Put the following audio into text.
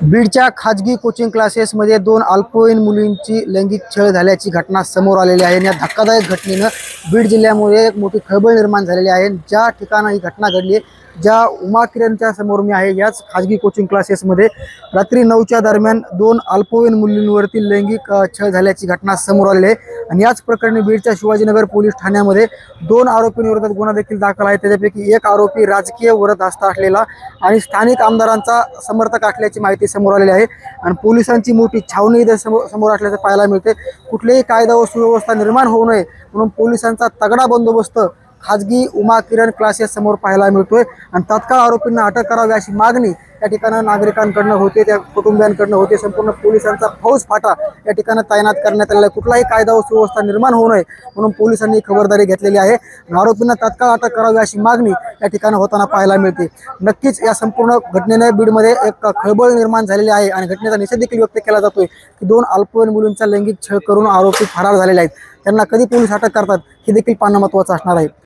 बीडच्या खाजगी कोचिंग क्लासेसमध्ये दोन अल्पवयीन मुलींची लैंगिक छळ झाल्याची घटना समोर आलेली आहे। या धक्कादायक घटनेनं बीड जिल्ह्यामध्ये एक मोठी खळबळ निर्माण झालेली आहे। ज्या ठिकाणी ही घटना घडली, ज्या उमा किरणच्या समोर मी आहे, याच खाजगी कोचिंग क्लासेसमध्ये रात्री 9च्या दरम्यान दोन अल्पवयीन मुलींवरती लैंगिक छळ झाल्याची घटना समोर आलेली आहे। आणि याच प्रकरणी बीडच्या शिवाजीनगर पोलीस ठाण्यामध्ये दोन आरोपींविरोधात गुन्हा देखील दाखल आहे। त्यापैकी एक आरोपी राजकीय वरदहस्त असलेला आणि स्थानिक आमदारांचा समर्थक असल्याची माहिती समोर आलेली आहे। आणि पोलिसांची मोठी छावणी इथे समोर असल्याचं पाहायला मिळते। कुठलेही कायदा व सुव्यवस्था निर्माण होऊ नये म्हणून पोलिसांचा तगडा बंदोबस्त खाजगी उमा किरण क्लासेस समोर पाहायला मिळतोय। आणि तात्काळ आरोपींना अटक करावी अशी मागणी या ठिकाणी नागरिकांकडून होते, त्या कुटुंबियांकडून होते। संपूर्ण पोलिसांचा फौज फाटा या ठिकाणी तैनात करण्यात आलेला आहे। कुठलाही कायदा व सुव्यवस्था निर्माण होऊ नये म्हणून पोलिसांनी खबरदारी घेतलेली आहे। आरोपींना तात्काळ अटक करावी अशी मागणी या ठिकाणी होताना पाहायला मिळते। नक्कीच या संपूर्ण घटनेने बीडमध्ये एक खळबळ निर्माण झालेली आहे आणि घटनेचा निषेध देखील व्यक्त केला जातोय की दोन अल्पवयीन मुलींचा लैंगिक छळ करून आरोपी फरार झालेले आहेत। त्यांना कधी पोलीस अटक करतात हे देखील पाहणं महत्त्वाचं असणार आहे।